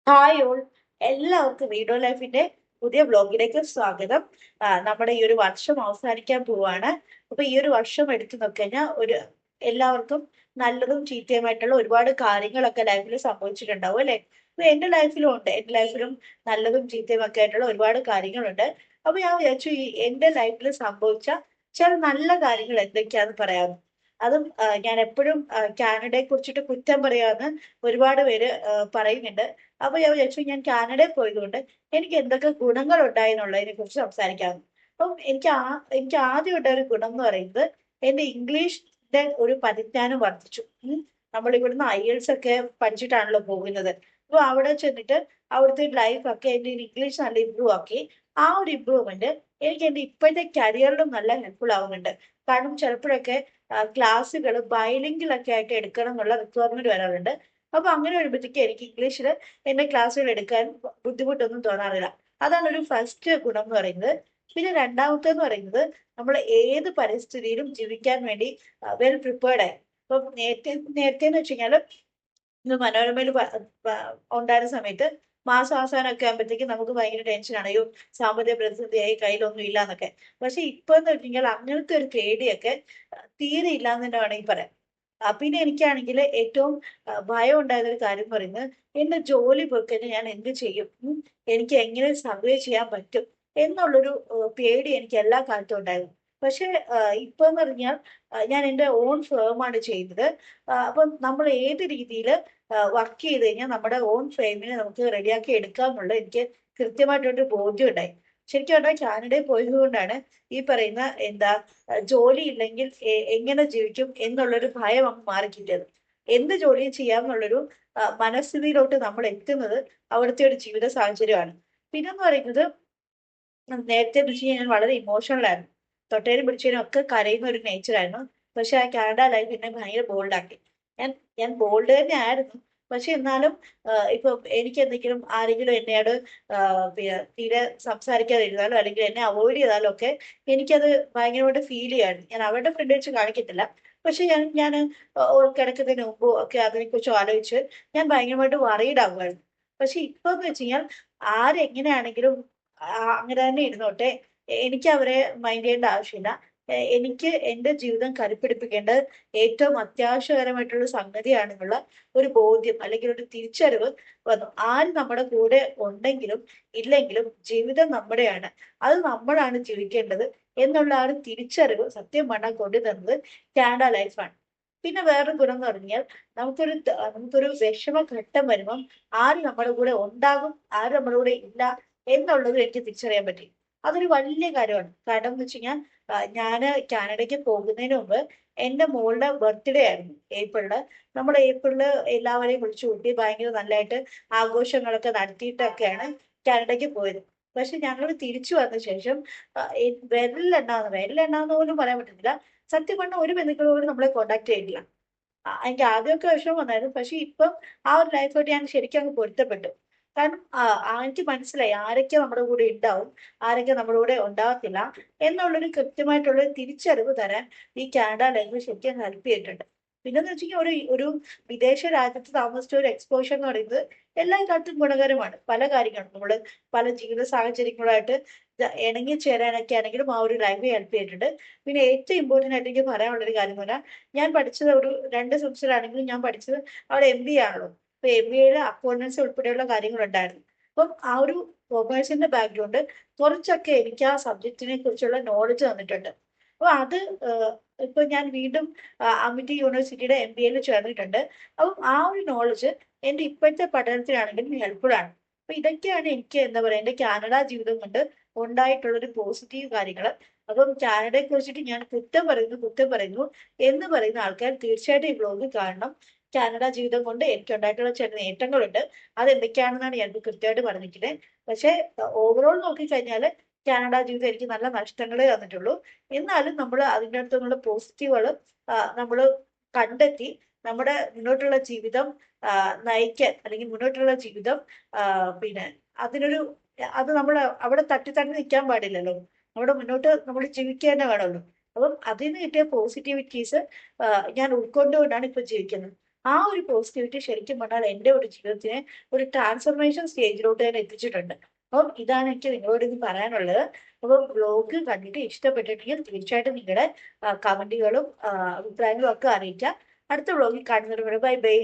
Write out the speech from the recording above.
Hi all, എല്ലാവർക്കും video ലൈഫിന്റെ പുതിയ വ്ലോഗിലേക്ക് സ്വാഗതം. നമ്മുടെ ഈ ഒരു വർഷം അവസാനിക്കാൻ പോവാണ്. അപ്പൊ ഈ ഒരു വർഷം എടുത്തു നോക്കിക്കഴിഞ്ഞാൽ എല്ലാവർക്കും നല്ലതും ചീത്തയുമായിട്ടുള്ള ഒരുപാട് കാര്യങ്ങളൊക്കെ ലൈഫിൽ സംഭവിച്ചിട്ടുണ്ടാവും അല്ലെ. അപ്പൊ എന്റെ ലൈഫിലും ഉണ്ട്, എന്റെ ലൈഫിലും നല്ലതും ചീത്തയും ഒക്കെ ആയിട്ടുള്ള ഒരുപാട് കാര്യങ്ങളുണ്ട്. അപ്പൊ ഞാൻ വിചാരിച്ചു ഈ എന്റെ ലൈഫിൽ സംഭവിച്ച ചില നല്ല കാര്യങ്ങൾ എന്തൊക്കെയാന്ന് പറയാമെന്ന്. അതും ഞാൻ എപ്പോഴും കാനഡയെ കുറിച്ചിട്ട് കുറ്റം പറയാന്ന് ഒരുപാട് പേര് പറയുന്നുണ്ട്. അപ്പൊ ഞാൻ വിചാരിച്ചു ഞാൻ കാനഡയിൽ പോയതുകൊണ്ട് എനിക്ക് എന്തൊക്കെ ഗുണങ്ങൾ ഉണ്ടായി എന്നുള്ളതിനെ കുറിച്ച് സംസാരിക്കാം. അപ്പം എനിക്ക് ആദ്യം ഉണ്ടായ ഒരു ഗുണം എന്ന് പറയുന്നത് എന്റെ ഇംഗ്ലീഷിന്റെ ഒരു പരിജ്ഞാനം വർദ്ധിച്ചു. നമ്മൾ ഇവിടുന്ന് IELTS ഒക്കെ പഠിച്ചിട്ടാണല്ലോ പോകുന്നത്. അപ്പൊ അവിടെ ചെന്നിട്ട് അവിടുത്തെ ലൈഫൊക്കെ എന്റെ ഇംഗ്ലീഷ് നല്ല ഇമ്പ്രൂവ് ആക്കി. ആ ഒരു ഇമ്പ്രൂവ്മെന്റ് എനിക്ക് എന്റെ ഇപ്പോഴത്തെ കരിയറിലും നല്ല ഹെൽപ്ഫുൾ ആവുന്നുണ്ട്. കാരണം ചിലപ്പോഴൊക്കെ ക്ലാസ്സുകൾ ബൈലിംഗിലൊക്കെ ആയിട്ട് എടുക്കണം എന്നുള്ള റിക്വയർമെന്റ് വരാറുണ്ട്. അപ്പൊ അങ്ങനെ വരുമ്പോഴത്തേക്ക് എനിക്ക് ഇംഗ്ലീഷിൽ എന്റെ ക്ലാസ്സുകൾ എടുക്കാൻ ബുദ്ധിമുട്ടൊന്നും തോന്നാറില്ല. അതാണ് ഒരു ഫസ്റ്റ് ഗുണം എന്ന് പറയുന്നത്. പിന്നെ രണ്ടാമത്തെ എന്ന് പറയുന്നത് നമ്മൾ ഏത് പരിസ്ഥിതിയിലും ജീവിക്കാൻ വേണ്ടി വെൽ പ്രിപ്പയർഡ് ആയി. ഇപ്പം നേരത്തെ എന്ന് വെച്ച് കഴിഞ്ഞാൽ ഇന്ന് മനോരമയിൽ ഉണ്ടായിരുന്ന സമയത്ത് മാസാവസാനം ഒക്കെ ആകുമ്പോഴത്തേക്കും നമുക്ക് ഭയങ്കര ടെൻഷനാണ്. അയ്യോ, സാമ്പത്തിക പ്രതിസന്ധിയായി, കയ്യിലൊന്നും ഇല്ല എന്നൊക്കെ. പക്ഷെ ഇപ്പൊ എന്ന് വെച്ച് കഴിഞ്ഞാൽ അങ്ങനത്തെ ഒരു പേടിയൊക്കെ തീരെ ഇല്ലാന്ന് തന്നെ വേണമെങ്കിൽ പറയാം. പിന്നെ എനിക്കാണെങ്കിൽ ഏറ്റവും ഭയം ഉണ്ടായിരുന്ന ഒരു കാര്യം എന്ന് പറയുന്നത് എന്റെ ജോലി പോയി കഴിഞ്ഞാൽ ഞാൻ എന്ത് ചെയ്യും, എനിക്ക് എങ്ങനെ സർവേ ചെയ്യാൻ പറ്റും എന്നുള്ളൊരു പേടി എനിക്ക് എല്ലാ കാലത്തും ഉണ്ടായിരുന്നു. പക്ഷെ ഇപ്പൊ എന്ന് പറഞ്ഞാൽ ഞാൻ എൻ്റെ ഓൺ ഫേമാണ് ചെയ്യുന്നത്. അപ്പം നമ്മൾ ഏത് രീതിയിൽ വർക്ക് ചെയ്ത് കഴിഞ്ഞാൽ നമ്മുടെ ഓൺ ഫേമിനെ നമുക്ക് റെഡിയാക്കി എടുക്കാം എന്നുള്ള എനിക്ക് കൃത്യമായിട്ടൊരു ബോധ്യം ഉണ്ടായി. ശരിക്കും പറഞ്ഞാൽ കാനഡയിൽ പോയത് കൊണ്ടാണ് ഈ പറയുന്ന എന്താ ജോലി ഇല്ലെങ്കിൽ എങ്ങനെ ജീവിക്കും എന്നുള്ളൊരു ഭയം അങ്ങ് മാറിക്കിട്ടിയത്. എന്ത് ജോലിയും ചെയ്യാമെന്നുള്ളൊരു മനസ്ഥിതിയിലോട്ട് നമ്മൾ എത്തുന്നത് അവിടുത്തെ ഒരു ജീവിത സാഹചര്യമാണ്. പിന്നെന്ന് പറയുന്നത് നേരത്തെ എന്ന് വെച്ച് കഴിഞ്ഞാൽ ഞാൻ വളരെ ഇമോഷണൽ ആയിരുന്നു. തൊട്ടേനും പിടിച്ചതിനും ഒക്കെ കരയുന്ന ഒരു നേച്ചർ ആയിരുന്നു. പക്ഷെ ആ കാനഡ ലൈഫ് എന്നെ ഭയങ്കര ബോൾഡാക്കി. ഞാൻ ഞാൻ ബോൾഡ് തന്നെ ആയിരുന്നു. പക്ഷെ എന്നാലും ഇപ്പൊ എനിക്ക് എന്തെങ്കിലും ആരെങ്കിലും എന്നോട് തീരെ സംസാരിക്കാതിരുന്നാലോ അല്ലെങ്കിൽ എന്നെ അവോയ്ഡ് ചെയ്താലോ ഒക്കെ എനിക്കത് ഭയങ്കരമായിട്ട് ഫീൽ ചെയ്യായിരുന്നു. ഞാൻ അവരുടെ ഫ്രണ്ട് വെച്ച് കാണിക്കത്തില്ല. പക്ഷെ ഞാൻ കിടക്കുന്നതിന് മുമ്പോ ഒക്കെ അതിനെക്കുറിച്ച് ആലോചിച്ച് ഞാൻ ഭയങ്കരമായിട്ട് വറീഡ് ആകുമായിരുന്നു. പക്ഷെ ഇപ്പൊ എന്ന് വെച്ച് കഴിഞ്ഞാൽ ആരെങ്ങനെയാണെങ്കിലും അങ്ങനെ തന്നെ ഇരുന്നോട്ടെ. എനിക്ക് അവരെ മൈൻഡ് ചെയ്യേണ്ട ആവശ്യമില്ല. എനിക്ക് എന്റെ ജീവിതം കരുപ്പിടിപ്പിക്കേണ്ടത് ഏറ്റവും അത്യാവശ്യകരമായിട്ടുള്ള സംഗതിയാണെന്നുള്ള ഒരു ബോധ്യം അല്ലെങ്കിൽ ഒരു തിരിച്ചറിവ് വന്നു. ആര് നമ്മുടെ കൂടെ ഉണ്ടെങ്കിലും ഇല്ലെങ്കിലും ജീവിതം നമ്മുടെയാണ്. അത് നമ്മളാണ് ജീവിക്കേണ്ടത് എന്നുള്ള ആ ഒരു തിരിച്ചറിവ് സത്യം പറഞ്ഞാൽ കൊണ്ടുതന്നത് കാനഡ ലൈഫാണ്. പിന്നെ വേറൊരു ഗുണം എന്ന് പറഞ്ഞാൽ നമുക്കൊരു വിഷമഘട്ടം വരുമ്പം ആര് നമ്മുടെ കൂടെ ഉണ്ടാകും, ആര് നമ്മുടെ കൂടെ ഇല്ല എന്നുള്ളത് എനിക്ക് തിരിച്ചറിയാൻ പറ്റി. അതൊരു വലിയ കാര്യമാണ്. കാരണം എന്ന് വെച്ച് കഴിഞ്ഞാൽ ഞാന് കാനഡയ്ക്ക് പോകുന്നതിന് മുമ്പ് എന്റെ മോളുടെ ബർത്ത്ഡേ ആയിരുന്നു ഏപ്രിലില്. നമ്മൾ ഏപ്രിലില് എല്ലാവരെയും വിളിച്ചു കൂട്ടി ഭയങ്കര നല്ലതായിട്ട് ആഘോഷങ്ങളൊക്കെ നടത്തിയിട്ടൊക്കെയാണ് കാനഡയ്ക്ക് പോയത്. പക്ഷെ ഞങ്ങൾ തിരിച്ചു വന്ന ശേഷം വിരലിലെണ്ണാന്ന് പോലും പറയാൻ പറ്റുന്നില്ല. സത്യം പറഞ്ഞാൽ ഒരു ബന്ധുക്കളോട് നമ്മളെ കോണ്ടാക്ട് ചെയ്തില്ല. എനിക്ക് ആദ്യമൊക്കെ വിഷമം വന്നായിരുന്നു. പക്ഷെ ഇപ്പം ആ ഒരു ലൈഫായിട്ട് ഞാൻ ശരിക്കും അങ്ങ് പൊരുത്തപ്പെട്ടു. കാരണം എനിക്ക് മനസ്സിലായി ആരൊക്കെ നമ്മുടെ കൂടെ ഉണ്ടാവും, ആരൊക്കെ നമ്മുടെ കൂടെ ഉണ്ടാവത്തില്ല എന്നുള്ളൊരു കൃത്യമായിട്ടുള്ള ഒരു തിരിച്ചറിവ് തരാൻ ഈ കാനഡ ലൈഫ് ശരിക്കും ഹെൽപ്പ് ചെയ്തിട്ടുണ്ട്. പിന്നെന്ന് വെച്ച് കഴിഞ്ഞാൽ ഒരു ഒരു വിദേശ രാജ്യത്ത് താമസിച്ച ഒരു എക്സ്പോഷർ എന്ന് പറയുന്നത് എല്ലാ കാലത്തും ഗുണകരമാണ്. പല കാര്യങ്ങളും നമ്മൾ പല ജീവിത സാഹചര്യങ്ങളായിട്ട് ഇണങ്ങി ചേരാനൊക്കെ ആണെങ്കിലും ആ ഒരു ലൈഫ് ഹെൽപ്പ് ചെയ്തിട്ടുണ്ട്. പിന്നെ ഏറ്റവും ഇമ്പോർട്ടൻ്റ് ആയിട്ട് എനിക്ക് പറയാനുള്ളൊരു കാര്യം എന്ന് പറഞ്ഞാൽ ഞാൻ പഠിച്ചത് ഒരു 2 സെമസ്റ്ററാണെങ്കിലും ഞാൻ പഠിച്ചത് അവിടെ MBA ആണല്ലോ. അപ്പൊ MBAയില് അക്കൗണ്ടൻസി ഉൾപ്പെടെയുള്ള കാര്യങ്ങളുണ്ടായിരുന്നു. അപ്പം ആ ഒരു കൊമേഴ്സിന്റെ ബാക്ക്ഗ്രൗണ്ട് കുറച്ചൊക്കെ എനിക്ക് ആ സബ്ജക്റ്റിനെ കുറിച്ചുള്ള നോളജ് തന്നിട്ടുണ്ട്. അപ്പൊ അത് ഇപ്പൊ ഞാൻ വീണ്ടും അമിറ്റി യൂണിവേഴ്സിറ്റിയുടെ MBAയിൽ ചേർന്നിട്ടുണ്ട്. അപ്പം ആ ഒരു നോളജ് എന്റെ ഇപ്പോഴത്തെ പഠനത്തിനാണെങ്കിലും ഹെൽപ്ഫുൾ ആണ്. അപ്പൊ ഇതൊക്കെയാണ് എനിക്ക് എന്താ പറയാ എന്റെ കാനഡ ജീവിതം കൊണ്ട് ഉണ്ടായിട്ടുള്ള ഒരു പോസിറ്റീവ് കാര്യങ്ങൾ. അപ്പം കാനഡയെ കുറിച്ചിട്ട് ഞാൻ കുറ്റം പറയുന്നു എന്ന് പറയുന്ന ആൾക്കാർ തീർച്ചയായിട്ടും ഈ വ്ലോഗ് കാണണം. കാനഡ ജീവിതം കൊണ്ട് എനിക്കുണ്ടായിട്ടുള്ള ചില നേട്ടങ്ങളുണ്ട്. അതെന്തൊക്കെയാണെന്നാണ് ഞാൻ കൃത്യമായിട്ട് പറഞ്ഞിരിക്കുന്നത്. പക്ഷെ ഓവറോൾ നോക്കിക്കഴിഞ്ഞാല് കാനഡ ജീവിതം എനിക്ക് നല്ല നഷ്ടങ്ങളേ തന്നിട്ടുള്ളൂ. എന്നാലും നമ്മൾ അതിൻ്റെ അടുത്തുള്ള പോസിറ്റീവുകൾ നമ്മൾ കണ്ടെത്തി നമ്മുടെ മുന്നോട്ടുള്ള ജീവിതം നയിക്കാൻ അല്ലെങ്കിൽ മുന്നോട്ടുള്ള ജീവിതം പിന്നെ അതിനൊരു അത് നമ്മൾ അവിടെ തട്ടി നിൽക്കാൻ പാടില്ലല്ലോ. അവിടെ മുന്നോട്ട് നമ്മൾ ജീവിക്കുക തന്നെ വേണമല്ലോ. അപ്പം അതിൽ നിന്ന് കിട്ടിയ പോസിറ്റിവിറ്റീസ് ഞാൻ ഉൾക്കൊണ്ടുകൊണ്ടാണ് ഇപ്പൊ ജീവിക്കുന്നത്. ആ ഒരു പോസിറ്റിവിറ്റി ശരിക്കും പറഞ്ഞാൽ എൻ്റെ ഒരു ജീവിതത്തിനെ ഒരു ട്രാൻസ്ഫർമേഷൻ സ്റ്റേജിലോട്ട് തന്നെ എത്തിച്ചിട്ടുണ്ട്. അപ്പം ഇതാണ് എനിക്ക് നിങ്ങളോട് ഇത് പറയാനുള്ളത്. അപ്പം വ്ലോഗ് കണ്ടിട്ട് ഇഷ്ടപ്പെട്ടിട്ടുണ്ടെങ്കിൽ തീർച്ചയായിട്ടും നിങ്ങളുടെ കമന്റുകളും അഭിപ്രായങ്ങളും ഒക്കെ അറിയിക്കാം. അടുത്ത വ്ലോഗിൽ കാണുന്നവരെ ബൈ ബൈ.